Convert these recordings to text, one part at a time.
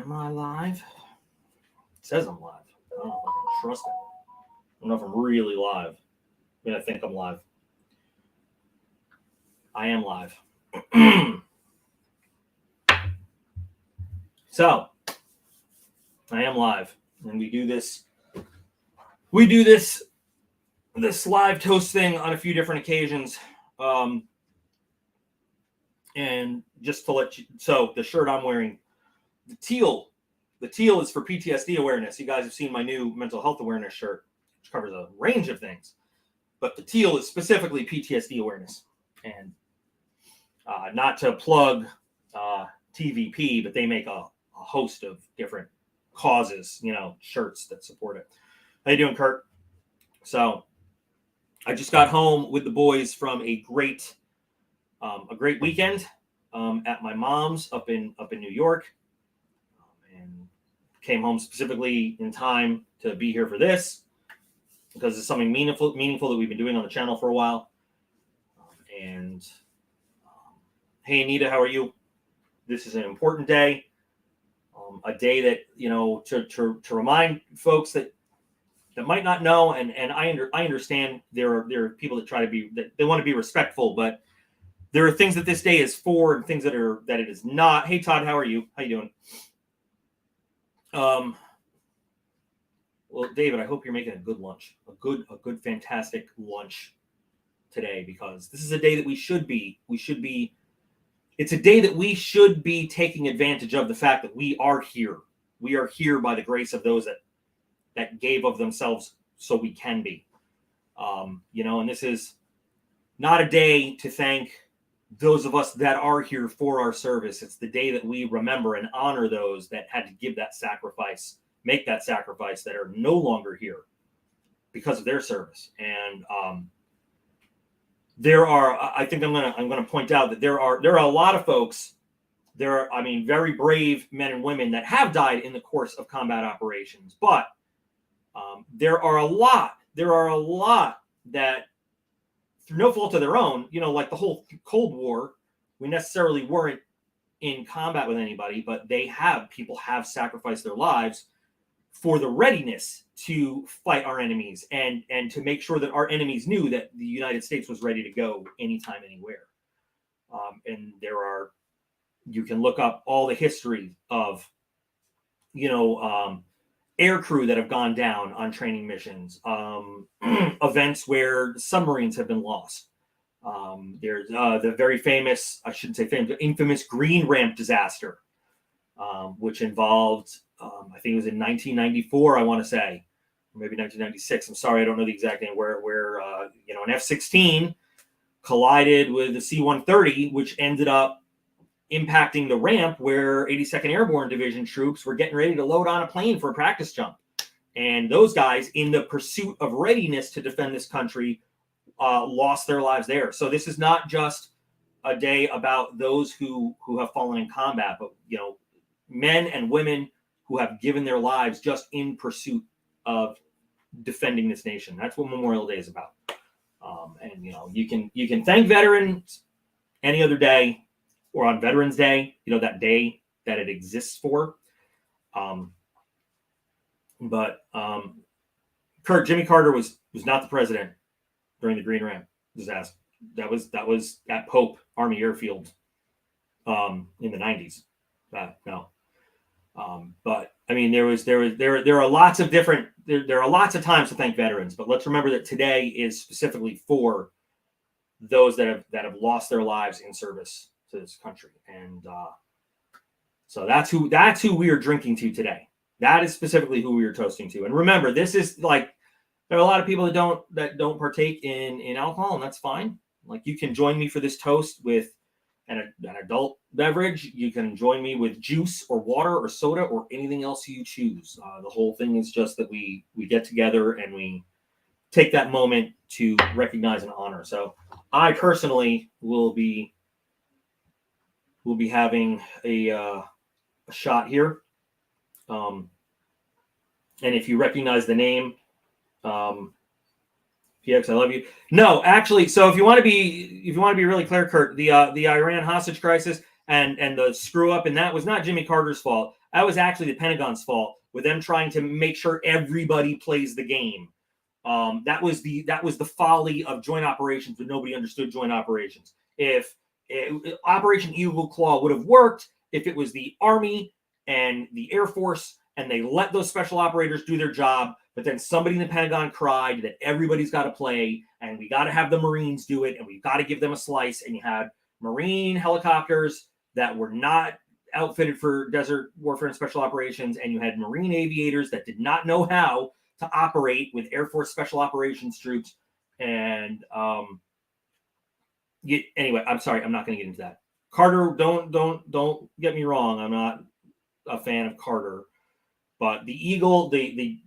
Am I live? It says I'm live. I don't know if I can trust it. I don't know if I'm really live. I mean, I think I'm live. I am live. So, I am live, and we do this live toast thing on a few different occasions. And just to let you, so the shirt I'm wearing, the teal is for PTSD awareness. You guys have seen my new mental health awareness shirt, which covers a range of things, but the teal is specifically PTSD awareness. And not to plug TVP, but they make a host of different causes, shirts that support it. How you doing, Kurt? So I just got home with the boys from a great weekend at my mom's up in New York, and came home specifically in time to be here for this because it's something meaningful that we've been doing on the channel for a while. Hey, Anita, how are you? This is an important day, a day that to remind folks that might not know, and I understand there are people that try to be, that they want to be respectful, but there are things that this day is for and things that it is not. Hey, Todd, how are you? How you doing? Well, David, I hope you're making a good lunch, a good, fantastic lunch today, because this is a day that we should be. It's a day that we should be taking advantage of the fact that we are here. We are here by the grace of those that gave of themselves so we can be. And this is not a day to thank those of us that are here for our service. It's the day that we remember and honor those that had to give that sacrifice, make that sacrifice, that are no longer here because of their service. And I think I'm gonna point out that there are a lot of folks. There are, very brave men and women that have died in the course of combat operations, but there are a lot that, through no fault of their own, like the whole Cold War, we necessarily weren't in combat with anybody, but people have sacrificed their lives for the readiness to fight our enemies and to make sure that our enemies knew that the United States was ready to go anytime, anywhere. And you can look up all the history of, air crew that have gone down on training missions, events where submarines have been lost. There's the very famous, I shouldn't say famous, the infamous Green Ramp disaster, which involved, I think it was in 1994, I want to say, or maybe 1996. I'm sorry, I don't know the exact name, where an F-16 collided with the C-130, which ended up impacting the ramp where 82nd Airborne Division troops were getting ready to load on a plane for a practice jump. And those guys, in the pursuit of readiness to defend this country, lost their lives there. So this is not just a day about those who have fallen in combat, but, men and women who have given their lives just in pursuit of defending this nation. That's what Memorial Day is about. And you can thank veterans any other day, or on Veterans Day, that day that it exists for. But Kurt, Jimmy Carter was not the president during the Green Ramp disaster. That was at Pope Army Airfield in the 90s. No. But there are lots of different, there are lots of times to thank veterans, but let's remember that today is specifically for those that have lost their lives in service to this country. And so that's who we are drinking to today. That is specifically who we are toasting to. And remember, this is like, there are a lot of people that don't partake in alcohol, and that's fine. Like, you can join me for this toast with an adult beverage. You can join me with juice or water or soda or anything else you choose. The whole thing is just that we get together and we take that moment to recognize and honor. So I personally will be having a shot here. And if you recognize the name, PX, I love you. No, actually, so if you want to be really clear, Kurt, the Iran hostage crisis, And the screw up, and that was not Jimmy Carter's fault. That was actually the Pentagon's fault, with them trying to make sure everybody plays the game. That was the folly of joint operations, but nobody understood joint operations. If Operation Eagle Claw would have worked if it was the Army and the Air Force, and they let those special operators do their job, but then somebody in the Pentagon cried that everybody's got to play, and we got to have the Marines do it, and we've got to give them a slice, and you had Marine helicopters that were not outfitted for desert warfare and special operations, and you had Marine aviators that did not know how to operate with Air Force special operations troops. And anyway, I'm sorry, I'm not going to get into that. Carter, don't get me wrong, I'm not a fan of Carter, but the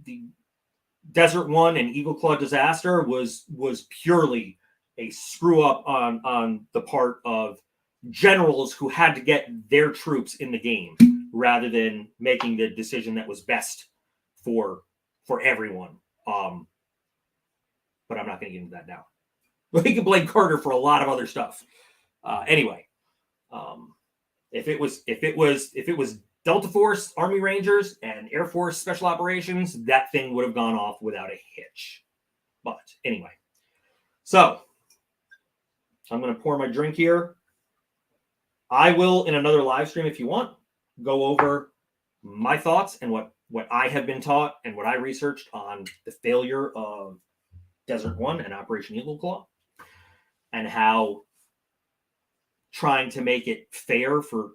Desert One and Eagle Claw disaster was purely a screw up on the part of generals who had to get their troops in the game rather than making the decision that was best for everyone. But I'm not going to get into that now. We can blame Carter for a lot of other stuff. Anyway, if it was Delta Force, Army Rangers, and Air Force Special Operations, that thing would have gone off without a hitch. But anyway, so I'm going to pour my drink here. I will, in another live stream, if you want, go over my thoughts and what I have been taught and what I researched on the failure of Desert One and Operation Eagle Claw, and how trying to make it fair for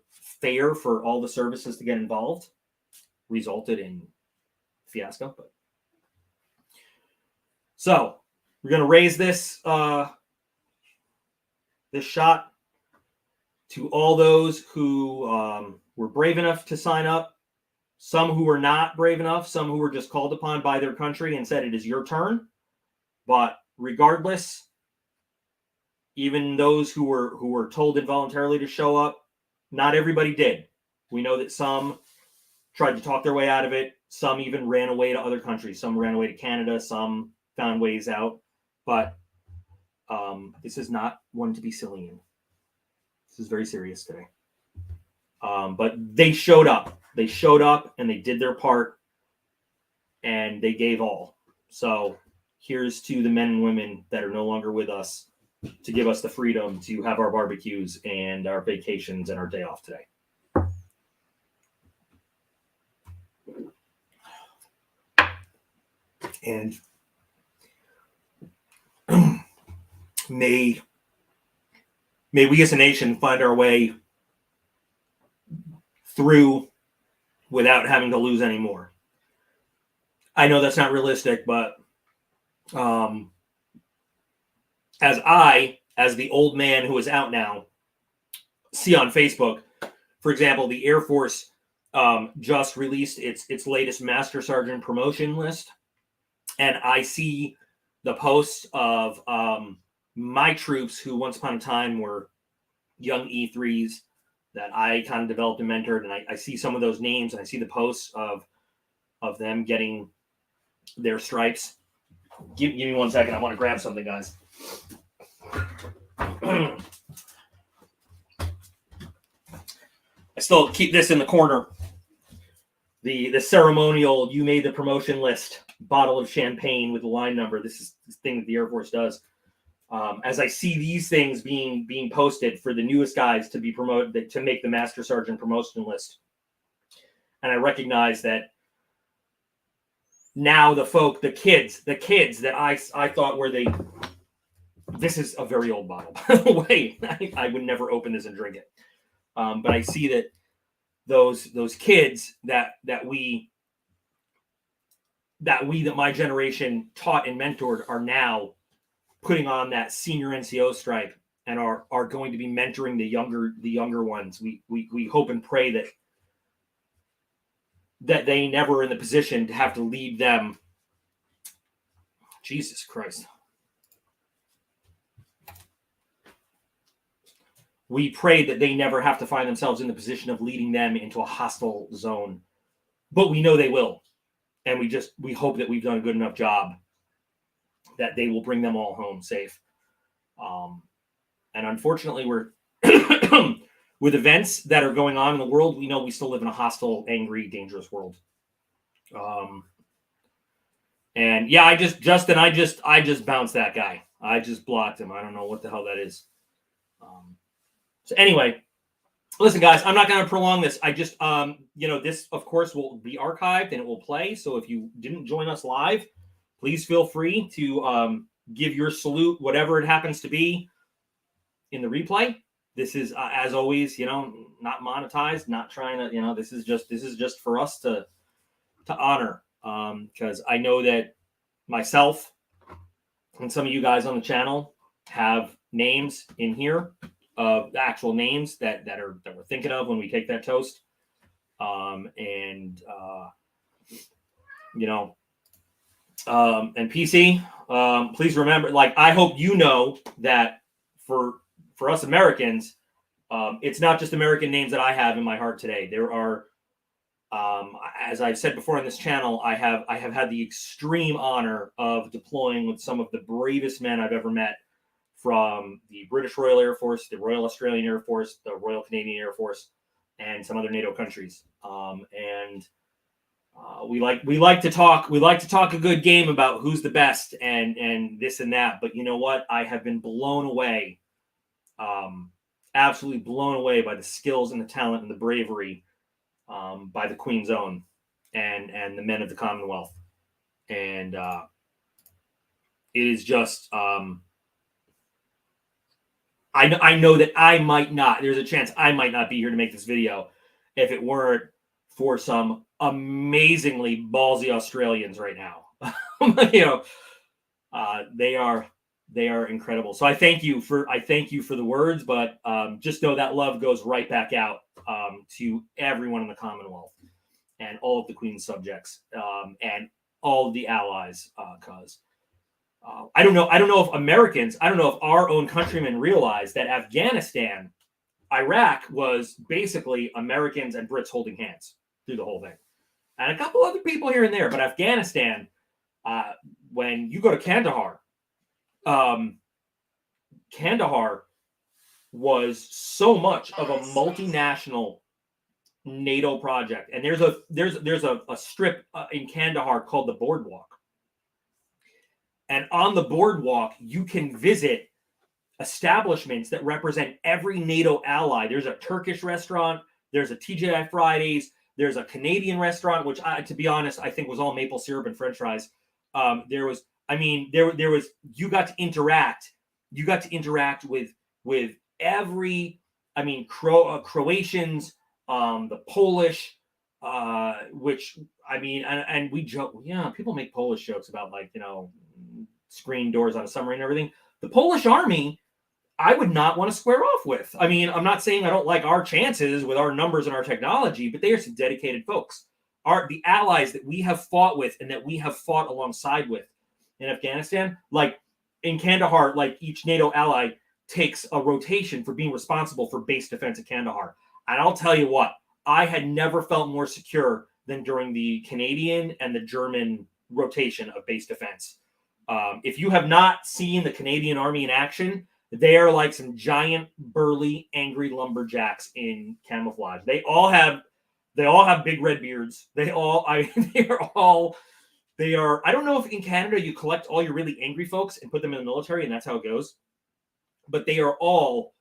all the services to get involved resulted in fiasco. But so we're going to raise this this shot to all those who were brave enough to sign up, some who were not brave enough, some who were just called upon by their country and said it is your turn. But regardless, even those who were told involuntarily to show up, not everybody did. We know that some tried to talk their way out of it. Some even ran away to other countries. Some ran away to Canada. Some found ways out. But this is not one to be silly in. This is very serious today. But they showed up. They showed up and they did their part and they gave all. So here's to the men and women that are no longer with us to give us the freedom to have our barbecues and our vacations and our day off today. And may we as a nation find our way through without having to lose any more. I know that's not realistic, but as the old man who is out now, see on Facebook, for example, the Air Force just released its latest Master Sergeant promotion list. And I see the posts of my troops who once upon a time were young E3s that I kind of developed and mentored. And I see some of those names and I see the posts of them getting their stripes. Give me 1 second. I want to grab something, guys. I still keep this in the corner. The ceremonial, you made the promotion list bottle of champagne with the line number. This is the thing that the Air Force does. As I see these things being posted for the newest guys to be promoted, to make the Master Sergeant promotion list. And I recognize that now the kids that I thought were this is a very old bottle, by the way. I would never open this and drink it. But I see that those kids that my generation taught and mentored are now putting on that senior NCO stripe and are going to be mentoring the younger ones. We hope and pray that they never in the position to have to lead them. Jesus Christ. We pray that they never have to find themselves in the position of leading them into a hostile zone. But we know they will. And we hope that we've done a good enough job that they will bring them all home safe. And unfortunately, with events that are going on in the world, we know we still live in a hostile, angry, dangerous world. And yeah, I just bounced that guy. I just blocked him. I don't know what the hell that is. So anyway, listen, guys, I'm not going to prolong this. I just, this, of course, will be archived and it will play. So if you didn't join us live, please feel free to give your salute, whatever it happens to be, in the replay. This is, as always, not monetized, not trying to, this is just for us to honor, because I know that myself and some of you guys on the channel have names in here, of actual names that we're thinking of when we take that toast. And PC, please remember, I hope that for us Americans, it's not just American names that I have in my heart today. There are, as I've said before on this channel, I have had the extreme honor of deploying with some of the bravest men I've ever met, from the British Royal Air Force, the Royal Australian Air Force, the Royal Canadian Air Force, and some other NATO countries. We like to talk a good game about who's the best and this and that. But you know what? I have been blown away, absolutely blown away by the skills and the talent and the bravery, by the Queen's Own and the men of the Commonwealth. And it is just, I know that there's a chance I might not be here to make this video if it weren't for some amazingly ballsy Australians right now. They are incredible. So I thank you for the words, but just know that love goes right back out to everyone in the Commonwealth and all of the Queen's subjects, and all of the allies, because I don't know if our own countrymen realize that Afghanistan, Iraq was basically Americans and Brits holding hands through the whole thing, and a couple other people here and there. But Afghanistan, when you go to Kandahar, Kandahar was so much of a multinational NATO project, and there's a strip in Kandahar called the Boardwalk. And on the boardwalk, you can visit establishments that represent every NATO ally. There's a Turkish restaurant. There's a TGI Fridays. There's a Canadian restaurant, which, to be honest, I think was all maple syrup and French fries. There was, you got to interact. You got to interact with every, Croatians, the Polish, which, and we joke, people make Polish jokes about, screen doors on a submarine and everything. The Polish army, I would not want to square off with. I'm not saying I don't like our chances with our numbers and our technology, but they are some dedicated folks. The allies that we have fought with and that we have fought alongside with in Afghanistan, like in Kandahar, each NATO ally takes a rotation for being responsible for base defense at Kandahar. And I'll tell you what, I had never felt more secure than during the Canadian and the German rotation of base defense. If you have not seen the Canadian Army in action, they are like some giant, burly, angry lumberjacks in camouflage. They all have big red beards. They are. I don't know if in Canada you collect all your really angry folks and put them in the military, and that's how it goes. But they are all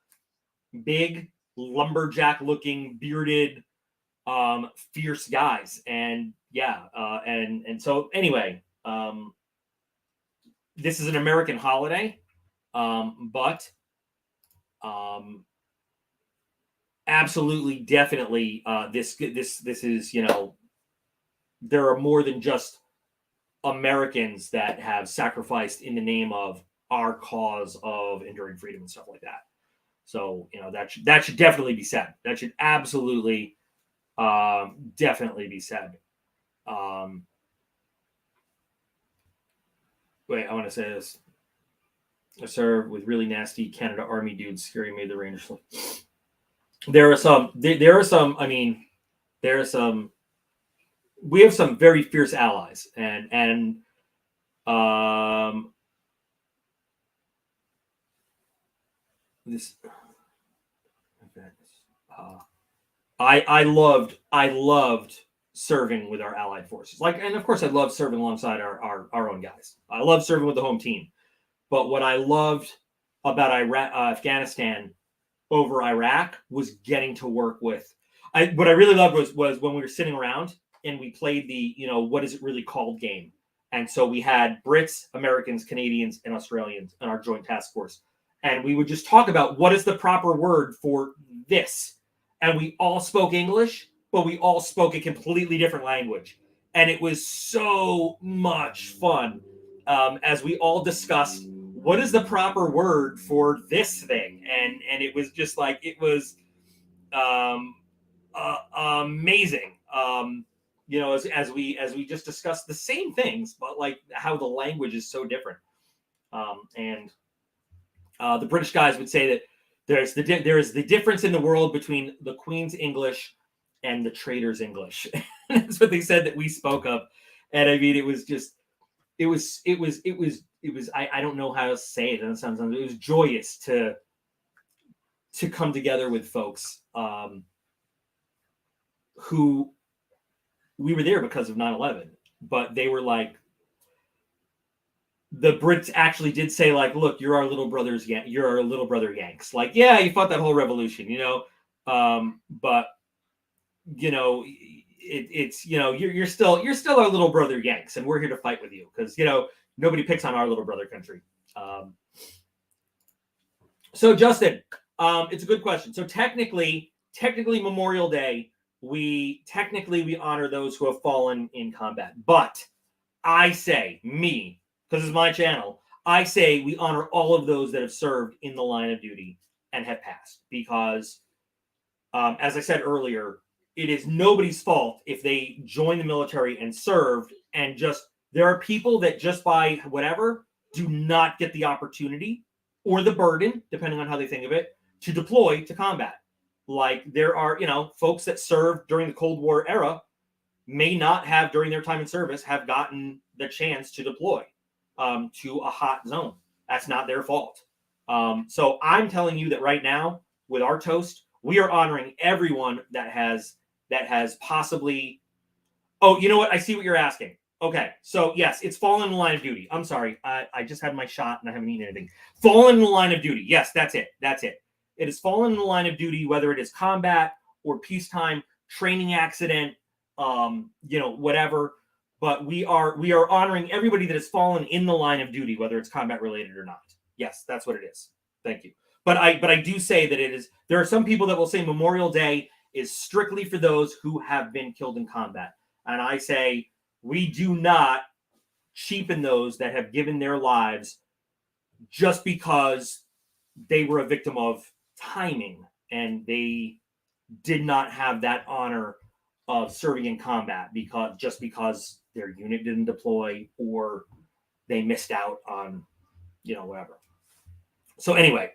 big, lumberjack-looking, bearded, fierce guys. And and so anyway. This is an American holiday, but absolutely, definitely, this is, there are more than just Americans that have sacrificed in the name of our cause of enduring freedom and stuff like that. So, that should definitely be said. That should absolutely, definitely be said. Wait, I want to say this. I served with really nasty Canada Army dudes scaring me of the Rangers. There are some. We have some very fierce allies, and this. I loved serving with our allied forces. Like, and of course, I love serving alongside our own guys. I love serving with the home team. But what I loved about Afghanistan over Iraq was getting to work with. What I really loved was when we were sitting around and we played the, what is it really called game. And so we had Brits, Americans, Canadians, and Australians in our joint task force. And we would just talk about what is the proper word for this. And we all spoke English, but we all spoke a completely different language. And it was so much fun as we all discussed what is the proper word for this thing. And it was just like, it was amazing. As we just discussed the same things, but like how the language is so different. And the British guys would say that there is the difference in the world between the Queen's English and the trader's English. That's what they said that we spoke of. And I mean, it was I don't know how to say it. It was joyous to come together with folks who we were there because of 9/11, but they were like, the Brits actually did say, like, look, you're our little brothers. You're our little brother Yanks. Like, yeah, you fought that whole revolution, but it's you're still our little brother Yanks, and we're here to fight with you because nobody picks on our little brother country. So Justin, it's a good question. So technically Memorial Day, we honor those who have fallen in combat, but I say, because it's my channel, I say we honor all of those that have served in the line of duty and have passed, because as I said earlier, it is nobody's fault if they join the military and served, and there are people that just by whatever do not get the opportunity or the burden, depending on how they think of it, to deploy to combat. Like, there are, folks that served during the Cold War era may not have, during their time in service, have gotten the chance to deploy to a hot zone. That's not their fault. So I'm telling you that right now, with our toast, we are honoring everyone that has possibly. Oh, you know what? I see what you're asking. Okay, so yes, it's fallen in the line of duty. I'm sorry, I just had my shot and I haven't eaten anything. Fallen in the line of duty. Yes, that's it. It has fallen in the line of duty, whether it is combat or peacetime, training accident, whatever. But we are honoring everybody that has fallen in the line of duty, whether it's combat related or not. Yes, that's what it is. Thank you. But I do say that it is. There are some people that will say Memorial Day is strictly for those who have been killed in combat, and I say we do not cheapen those that have given their lives just because they were a victim of timing and they did not have that honor of serving in combat because their unit didn't deploy or they missed out on whatever. So anyway,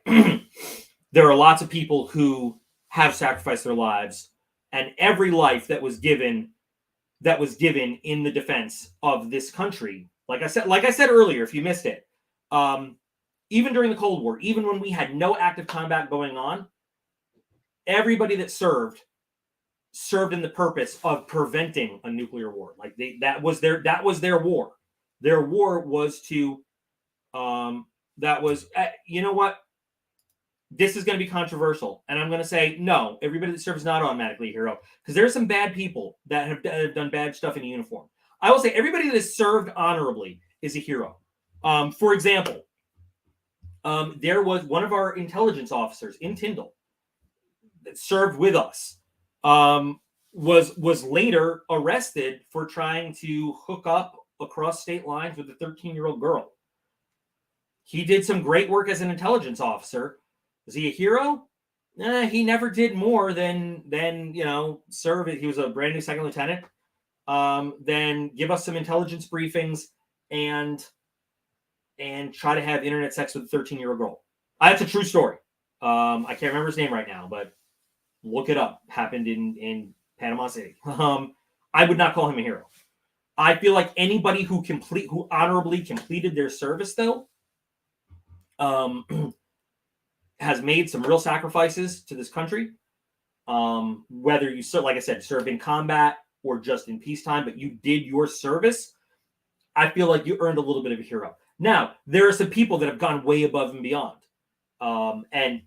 there are lots of people who have sacrificed their lives, and every life that was given in the defense of this country, like I said earlier, if you missed it, even during the Cold War, even when we had no active combat going on, everybody that served in the purpose of preventing a nuclear war. Like that was their war. Their war was to you know what? This is going to be controversial, and I'm going to say no. Everybody that serves is not automatically a hero, because there are some bad people that have done bad stuff in uniform. I will say everybody that has served honorably is a hero. For example, there was one of our intelligence officers in Tyndall that served with us. Was later arrested for trying to hook up across state lines with a 13-year-old girl. He did some great work as an intelligence officer. Is he a hero? He never did more than serve. He was a brand new second lieutenant. Then give us some intelligence briefings and try to have internet sex with a 13-year-old girl. That's a true story. I can't remember his name right now, but look it up. Happened in Panama City. I would not call him a hero. I feel like anybody who honorably completed their service, though, has made some real sacrifices to this country, whether you serve, like I said, serve in combat or just in peacetime, but you did your service, I feel like you earned a little bit of a hero. Now, there are some people that have gone way above and beyond. And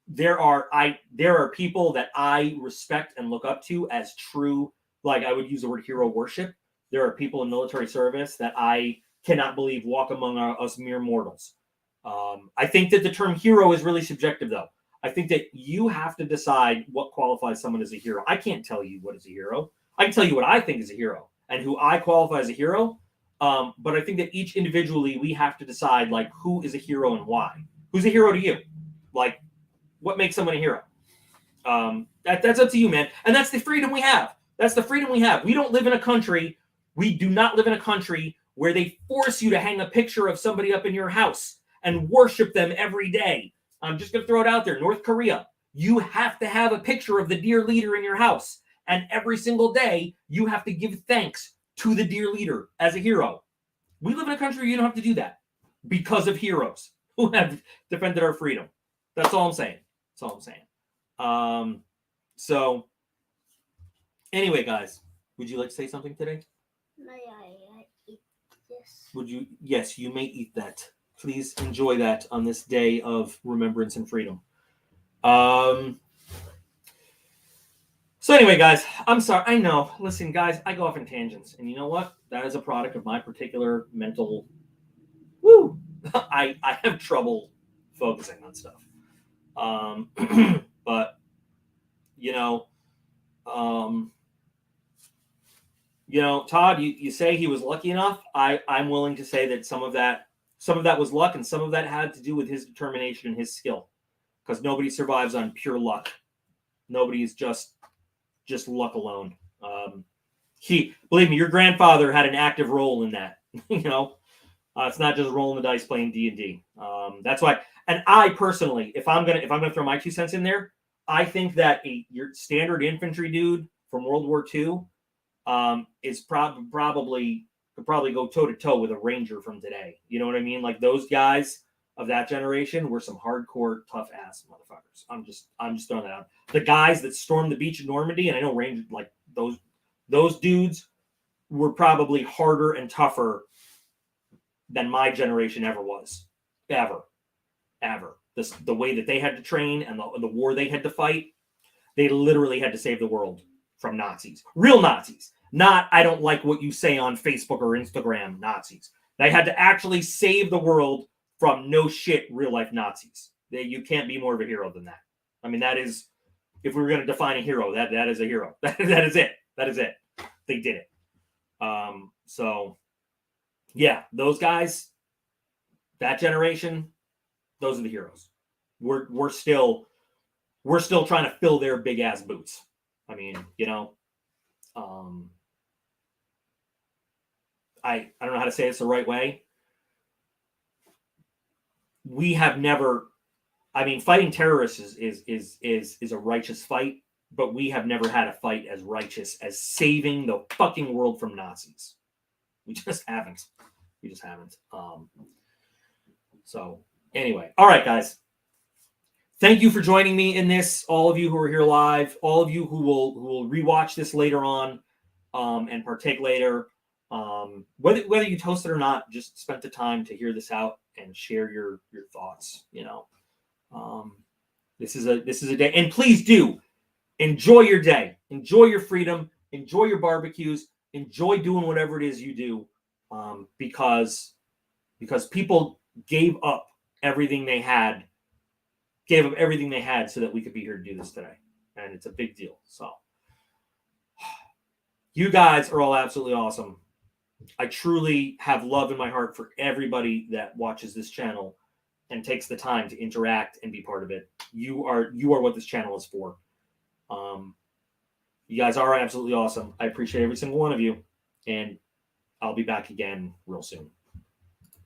there are people that I respect and look up to as true, like I would use the word hero worship. There are people in military service that I cannot believe walk among us mere mortals. I think that the term hero is really subjective, though. I think that you have to decide what qualifies someone as a hero. I can't tell you what is a hero. I can tell you what I think is a hero and who I qualify as a hero. But I think that each individually, we have to decide, like, who is a hero and why. Who's a hero to you? Like, what makes someone a hero? That's up to you, man. And that's the freedom we have. That's the freedom we have. We don't live in a country. We do not live in a country where they force you to hang a picture of somebody up in your house and worship them every day. I'm just going to throw it out there. North Korea, you have to have a picture of the dear leader in your house. And every single day, you have to give thanks to the dear leader as a hero. We live in a country where you don't have to do that because of heroes who have defended our freedom. That's all I'm saying. That's all I'm saying. So, anyway, guys, would you like to say something today? May I eat this? Would you? Yes, you may eat that. Please enjoy that on this day of remembrance and freedom. So anyway, guys, I'm sorry. I know. Listen, guys, I go off in tangents. And you know what? That is a product of my particular mental... Woo! I have trouble focusing on stuff. But, Todd, you say he was lucky enough. I'm willing to say that some of that was luck, and some of that had to do with his determination and his skill. Because nobody survives on pure luck. Nobody is just luck alone. Believe me, your grandfather had an active role in that. It's not just rolling the dice playing D&D. That's why. And I personally, if I'm gonna throw my 2 cents in there, I think that your standard infantry dude from World War II is probably could probably go toe to toe with a ranger from today. You know what I mean? Like, those guys of that generation were some hardcore, tough ass motherfuckers. I'm just throwing that out. The guys that stormed the beach of Normandy, and I know Rangers, like those dudes were probably harder and tougher than my generation ever was. Ever. The way that they had to train and the war they had to fight, they literally had to save the world from Nazis. Real Nazis. Not, I don't like what you say on Facebook or Instagram Nazis. They had to actually save the world from no shit real life Nazis. You can't be more of a hero than that. I mean, that is, if we were going to define a hero, that is a hero. That is it. That is it. They did it. So yeah, those guys, that generation, those are the heroes. We're still trying to fill their big ass boots. I mean, I don't know how to say this the right way. We have never, fighting terrorists is a righteous fight, but we have never had a fight as righteous as saving the fucking world from Nazis. We just haven't. So anyway, all right, guys. Thank you for joining me in this. All of you who are here live, all of you who will rewatch this later on, and partake later. Whether you toast it or not, just spent the time to hear this out and share your thoughts. This is a day, and please do enjoy your day, enjoy your freedom, enjoy your barbecues, enjoy doing whatever it is you do, because people gave up everything they had so that we could be here to do this today, and it's a big deal. So you guys are all absolutely awesome. I truly have love in my heart for everybody that watches this channel and takes the time to interact and be part of it. You are what this channel is for. You guys are absolutely awesome. I appreciate every single one of you, and I'll be back again real soon.